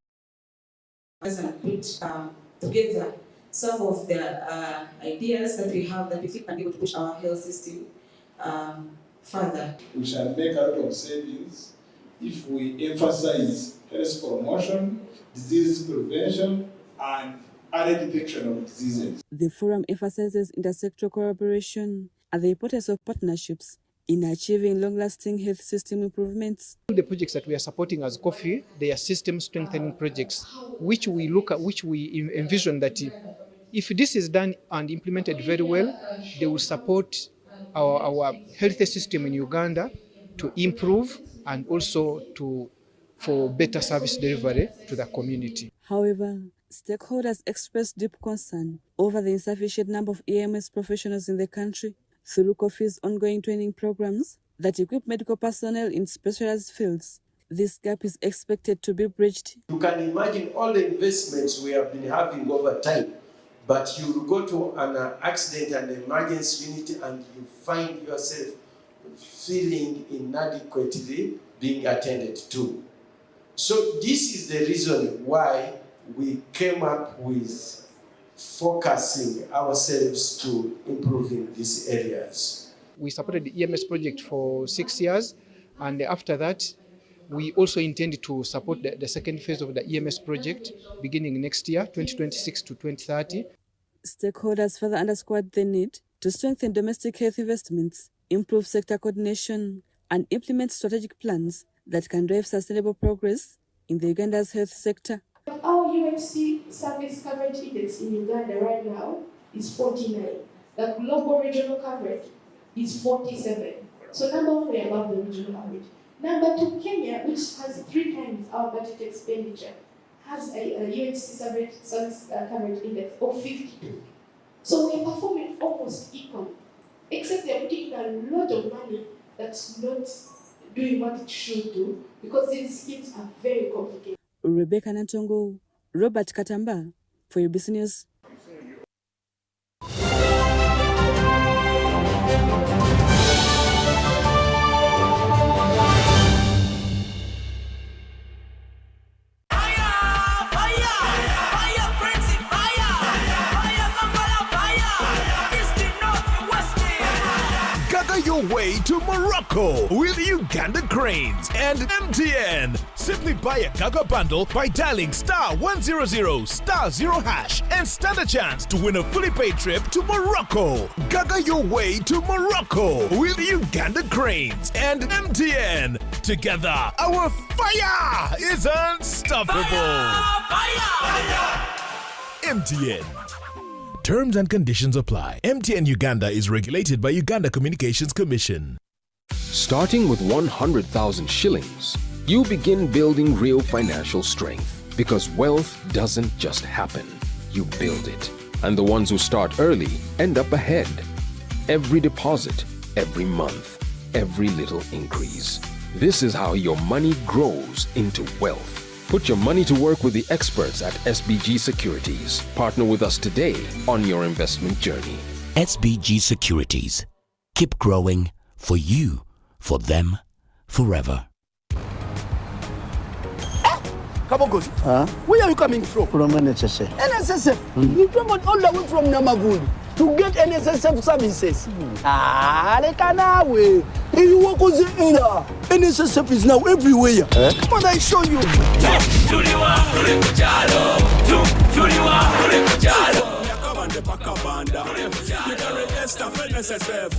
put together some of the ideas that we have that we think can be able to push our health system further. We shall make a lot of savings if we emphasize health promotion, disease prevention, and early detection of diseases. The forum emphasizes intersectoral collaboration and the importance of partnerships in achieving long-lasting health system improvements. The projects that we are supporting as COFI, they are system strengthening projects, which we envision that if this is done and implemented very well, they will support our health system in Uganda to improve and also for better service delivery to the community. However, stakeholders expressed deep concern over the insufficient number of EMS professionals in the country. Through COFI's ongoing training programs that equip medical personnel in specialized fields, this gap is expected to be bridged. You can imagine all the investments we have been having over time, but you go to an accident and emergency unit and you find yourself feeling inadequately being attended to. So this is the reason why we came up with focusing ourselves to improving these areas. We supported the EMS project for 6 years, and after that, we also intend to support the second phase of the EMS project beginning next year, 2026 to 2030. Stakeholders further underscored the need to strengthen domestic health investments, improve sector coordination, and implement strategic plans that can drive sustainable progress in the Uganda's health sector. Our UHC service coverage index in Uganda right now is 49. The global regional coverage is 47. So number one, we're above the regional average. Number two, Kenya, which has 3 times our budget expenditure, has a UHC service coverage index of 52. So we're performing almost equal, except they're putting a lot of money that's not doing what it should do, because these schemes are very complicated. Rebecca Nantongo, Robert Katamba for UBC News. Your way to Morocco with Uganda Cranes and MTN. Simply buy a Gaga bundle by dialing *100*0# and stand a chance to win a fully paid trip to Morocco. Gaga your way to Morocco with Uganda Cranes and MTN. Together, our fire is unstoppable. Fire! MTN. Terms and conditions apply. MTN Uganda is regulated by Uganda Communications Commission. Starting with 100,000 shillings, you begin building real financial strength, because wealth doesn't just happen. You build it. And the ones who start early end up ahead. Every deposit, every month, every little increase. This is how your money grows into wealth. Put your money to work with the experts at SBG Securities. Partner with us today on your investment journey. SBG Securities. Keep growing for you, for them, forever. Come on, go. Where are you coming from? From NSSF. NSSF? You traveled all the way from Namagudi to get NSSF services. Lekanawe. You walk on the era. NSSF is now everywhere. Come on, I show you. best of NSSF.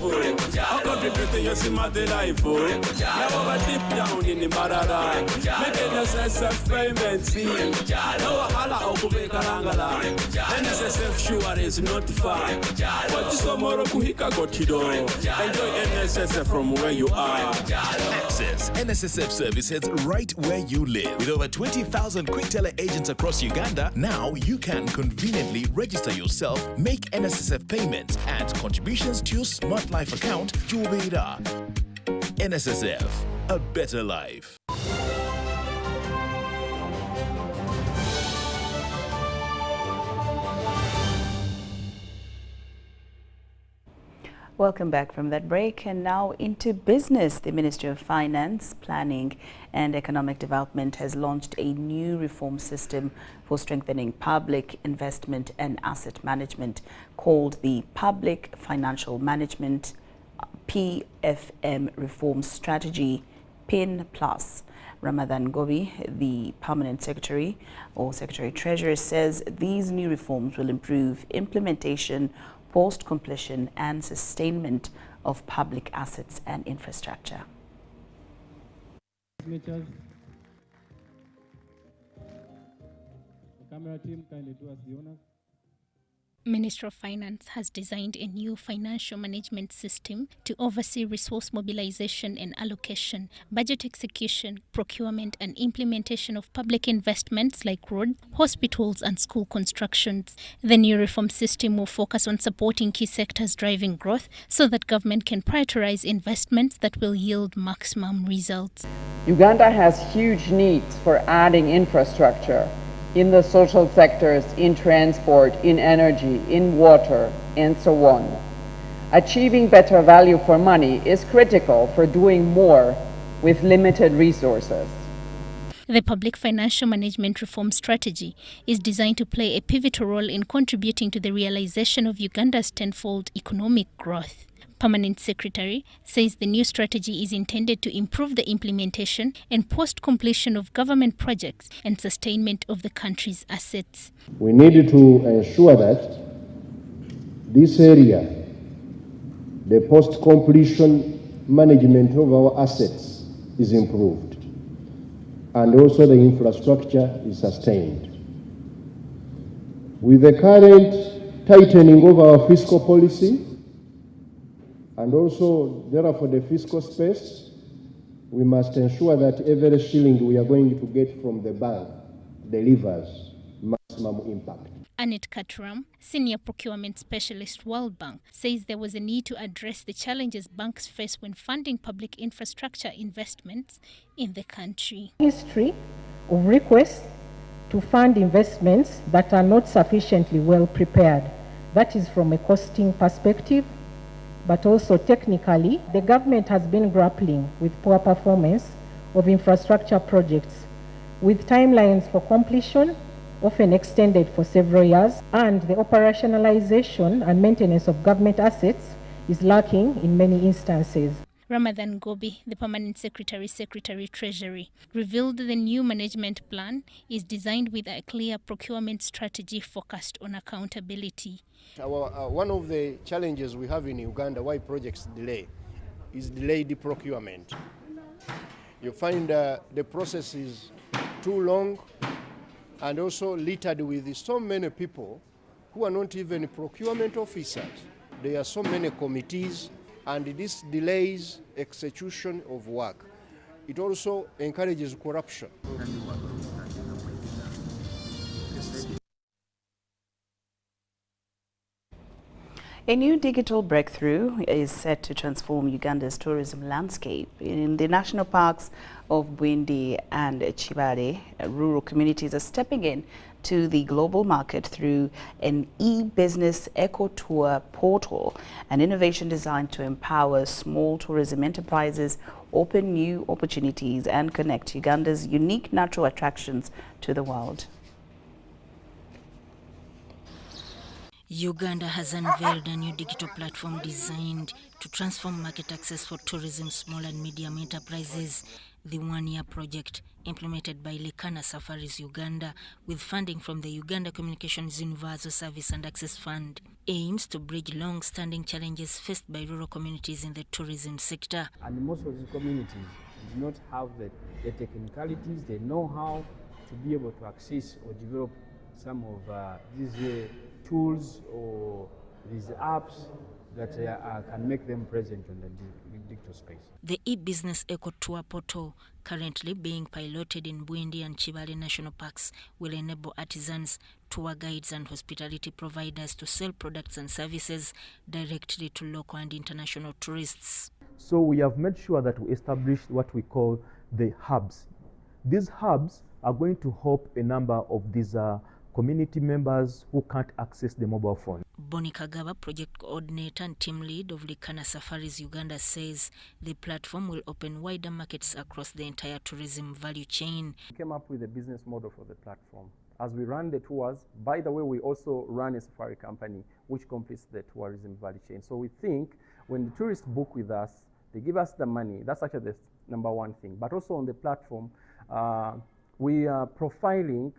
I contribute your simate life. Now deep down in the Marara. Make NSSF payments. No hala okubekarangala. NSSF sure is not far. But tomorrow kuhika gotido. Enjoy NSSF from where you are. Access NSSF services right where you live. With over 20,000 quick teller agents across Uganda, now you can conveniently register yourself, make NSSF payments and contributions to your Smart Life account, Jubira. NSSF, a better life. Welcome back from that break, and now into business. The Ministry of Finance, Planning and Economic Development has launched a new reform system for strengthening public investment and asset management called the Public Financial Management PFM Reform Strategy PIN Plus. Ramadan Gobi, the Permanent Secretary or Secretary Treasurer, says these new reforms will improve implementation, post-completion and sustainment of public assets and infrastructure. The camera team kindly do us the honors. Ministry of Finance has designed a new financial management system to oversee resource mobilization and allocation, budget execution, procurement and implementation of public investments like roads, hospitals and school constructions. The new reform system will focus on supporting key sectors driving growth so that government can prioritize investments that will yield maximum results. Uganda has huge needs for adding infrastructure in the social sectors, in transport, in energy, in water, and so on. Achieving better value for money is critical for doing more with limited resources. The Public Financial Management Reform Strategy is designed to play a pivotal role in contributing to the realization of Uganda's tenfold economic growth. Permanent Secretary says the new strategy is intended to improve the implementation and post-completion of government projects and sustainment of the country's assets. We need to ensure that this area, the post-completion management of our assets is improved and also the infrastructure is sustained. With the current tightening of our fiscal policy, and also, therefore, the fiscal space, we must ensure that every shilling we are going to get from the bank delivers maximum impact. Annette Katram, Senior Procurement Specialist, World Bank, says there was a need to address the challenges banks face when funding public infrastructure investments in the country. History of requests to fund investments that are not sufficiently well prepared. That is from a costing perspective. But also technically, the government has been grappling with poor performance of infrastructure projects, with timelines for completion often extended for several years, and the operationalization and maintenance of government assets is lacking in many instances. Ramadan Gobi, the Permanent Secretary, Secretary Treasury, revealed the new management plan is designed with a clear procurement strategy focused on accountability. One of the challenges we have in Uganda, why projects delay, is delayed procurement. You find the process is too long and also littered with so many people who are not even procurement officers. There are so many committees, and this delays execution of work. It also encourages corruption. A new digital breakthrough is set to transform Uganda's tourism landscape. In the national parks of Bwindi and Chibale, rural communities are stepping in to the global market through an e-business eco-tour portal, an innovation designed to empower small tourism enterprises, open new opportunities and connect Uganda's unique natural attractions to the world. Uganda has unveiled a new digital platform designed to transform market access for tourism, small and medium enterprises. The one-year project, implemented by Lekana Safaris Uganda with funding from the Uganda Communications Universal Service and Access Fund, aims to bridge long-standing challenges faced by rural communities in the tourism sector. And most of these communities do not have the technicalities, the know-how to be able to access or develop some of these tools or these apps that can make them present on the digital space. The e-business eco tour portal, currently being piloted in Bwindi and Chibale National Parks, will enable artisans, tour guides and hospitality providers to sell products and services directly to local and international tourists. So we have made sure that we established what we call the hubs. These hubs are going to help a number of these community members who can't access the mobile phone. Boni Kagaba, project coordinator and team lead of Lekana Safaris Uganda, says the platform will open wider markets across the entire tourism value chain. We came up with a business model for the platform. As we run the tours, by the way, we also run a safari company which completes the tourism value chain. So we think when the tourists book with us, they give us the money. That's actually the number one thing. But also on the platform, we are profiling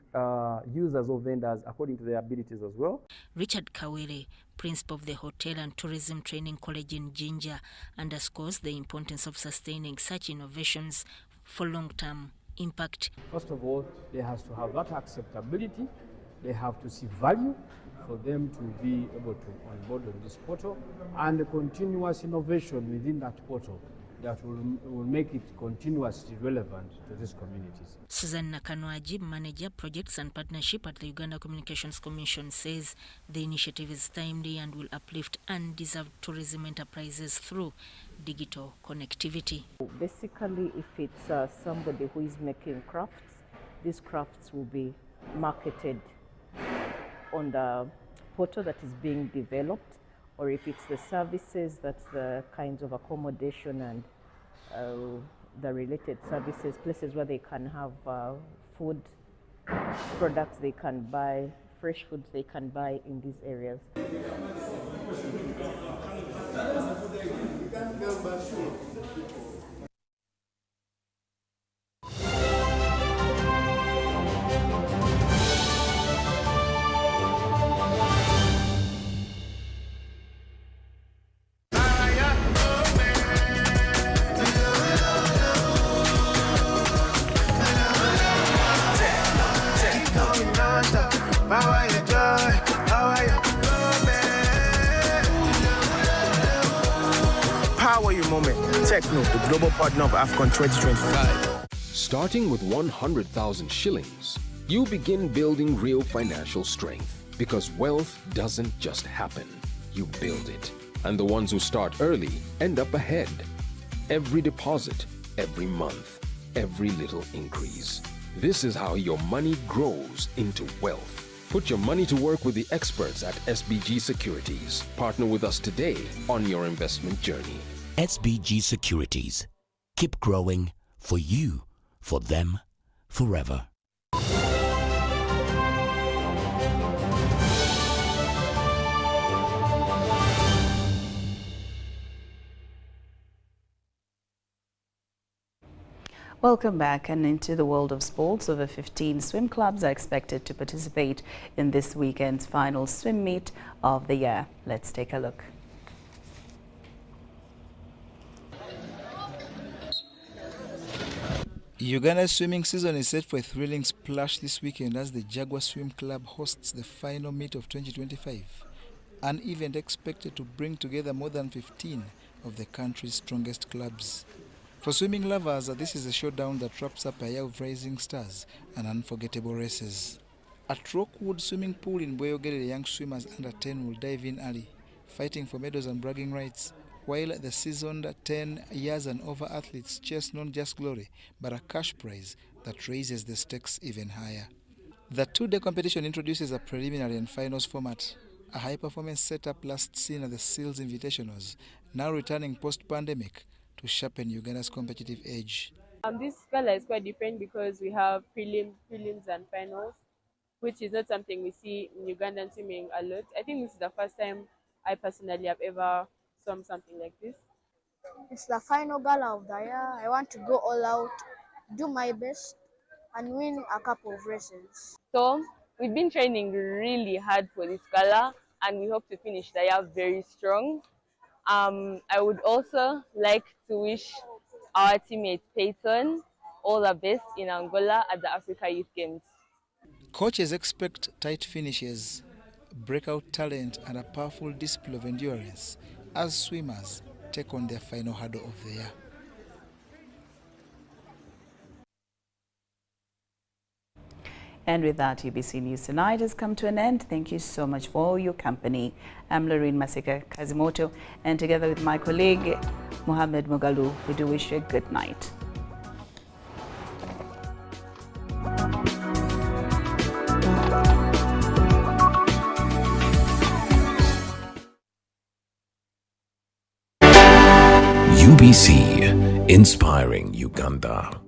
users or vendors according to their abilities as well. Richard Kawere, principal of the Hotel and Tourism Training College in Jinja, underscores the importance of sustaining such innovations for long-term impact. First of all, they have to have that acceptability. They have to see value for them to be able to onboard on this portal, and the continuous innovation within that portal that will make it continuously relevant to these communities. Susan Nakanwaji, Manager, Projects and Partnership at the Uganda Communications Commission, says the initiative is timely and will uplift undeserved tourism enterprises through digital connectivity. Basically, if it's somebody who is making crafts, these crafts will be marketed on the portal that is being developed, or if it's the services, that's the kinds of accommodation and the related services, places where they can have food products they can buy, fresh foods they can buy in these areas. Power your moment. Techno, the global partner of AFCON 2025. Starting with 100,000 shillings, you begin building real financial strength, because wealth doesn't just happen, you build it. And the ones who start early end up ahead. Every deposit, every month, every little increase. This is how your money grows into wealth. Put your money to work with the experts at SBG Securities. Partner with us today on your investment journey. SBG Securities. Keep growing for you, for them, forever. Welcome back, and into the world of sports. Over 15 swim clubs are expected to participate in this weekend's final swim meet of the year. Let's take a look. Uganda's swimming season is set for a thrilling splash this weekend as the Jaguar Swim Club hosts the final meet of 2025, an event expected to bring together more than 15 of the country's strongest clubs. For swimming lovers, this is a showdown that wraps up a year of rising stars and unforgettable races. At Rockwood Swimming Pool in Boyogere, young swimmers under 10 will dive in early, fighting for medals and bragging rights, while the seasoned 10 years and over athletes chase not just glory, but a cash prize that raises the stakes even higher. The two-day competition introduces a preliminary and finals format, a high-performance setup last seen at the SEALS Invitationals, now returning post-pandemic to sharpen Uganda's competitive edge. This gala is quite different because we have prelims and finals. which is not something we see in Ugandan swimming a lot. I think this is the first time I personally have ever swum something like this. It's the final gala of the year. I want to go all out, do my best, and win a couple of races. So we've been training really hard for this gala, and we hope to finish the year very strong. I would also like to wish our teammate Peyton all the best in Angola at the Africa Youth Games. Coaches expect tight finishes, breakout talent, and a powerful display of endurance as swimmers take on their final hurdle of the year. And with that, UBC News Tonight has come to an end. Thank you so much for your company. I'm Lauryn Masika Kazimoto, and together with my colleague, Mohamed Mugalu, we do wish you a good night. UBC, inspiring Uganda.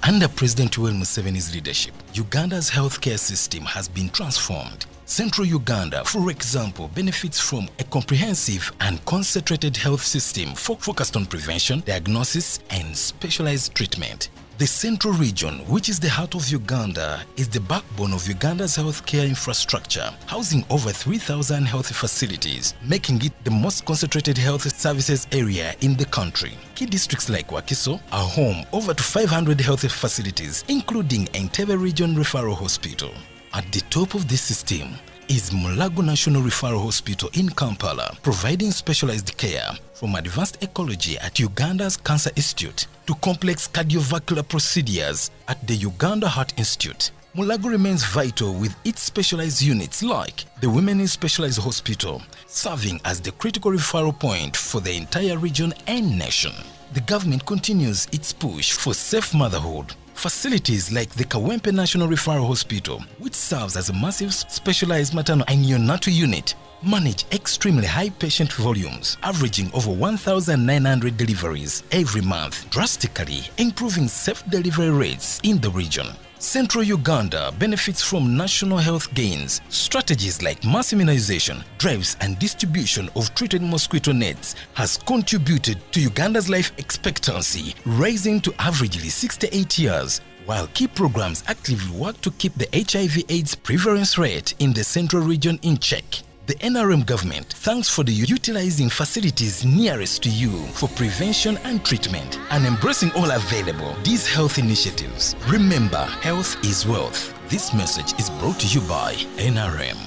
Under President Yoweri Museveni's leadership, Uganda's healthcare system has been transformed. Central Uganda, for example, benefits from a comprehensive and concentrated health system focused on prevention, diagnosis, and specialized treatment. The Central Region, which is the heart of Uganda, is the backbone of Uganda's healthcare infrastructure, housing over 3,000 health facilities, making it the most concentrated health services area in the country. Key districts like Wakiso are home over to 500 health facilities, including Entebbe Region Referral Hospital. At the top of this system is Mulago National Referral Hospital in Kampala, providing specialized care from advanced ecology at Uganda's Cancer Institute to complex cardiovascular procedures at the Uganda Heart Institute. Mulago remains vital with its specialized units like the Women's Specialized Hospital, serving as the critical referral point for the entire region and nation. The government continues its push for safe motherhood. Facilities like the Kawempe National Referral Hospital, which serves as a massive specialized maternal and neonatal unit, manage extremely high patient volumes, averaging over 1,900 deliveries every month, drastically improving safe delivery rates in the region. Central Uganda benefits from national health gains. Strategies like mass immunization, drives, and distribution of treated mosquito nets has contributed to Uganda's life expectancy rising to averagely 68 years, while key programs actively work to keep the HIV/AIDS prevalence rate in the Central Region in check. The NRM government thanks for the utilizing facilities nearest to you for prevention and treatment and embracing all available these health initiatives. Remember, health is wealth. This message is brought to you by NRM.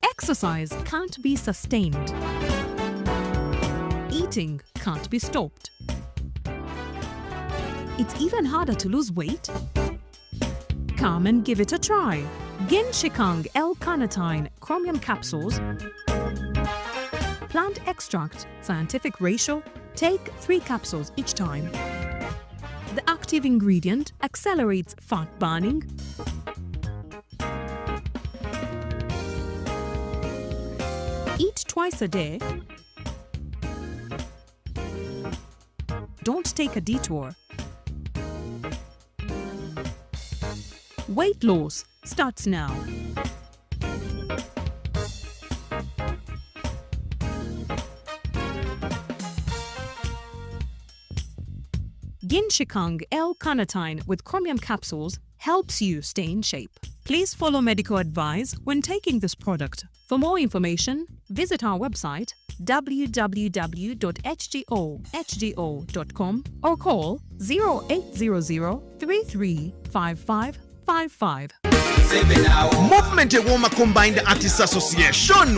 Exercise can't be sustained. Eating can't be stopped. It's even harder to lose weight. Come and give it a try. Genshikang L-carnitine chromium capsules, plant extract, scientific ratio, take 3 capsules each time. The active ingredient accelerates fat burning, eat twice a day, don't take a detour. Weight loss starts now. Genshikang L-carnitine with chromium capsules helps you stay in shape. Please follow medical advice when taking this product. For more information, visit our website www.hgo.com or call 0800 335555. Movement Ewoma Combined Artists Association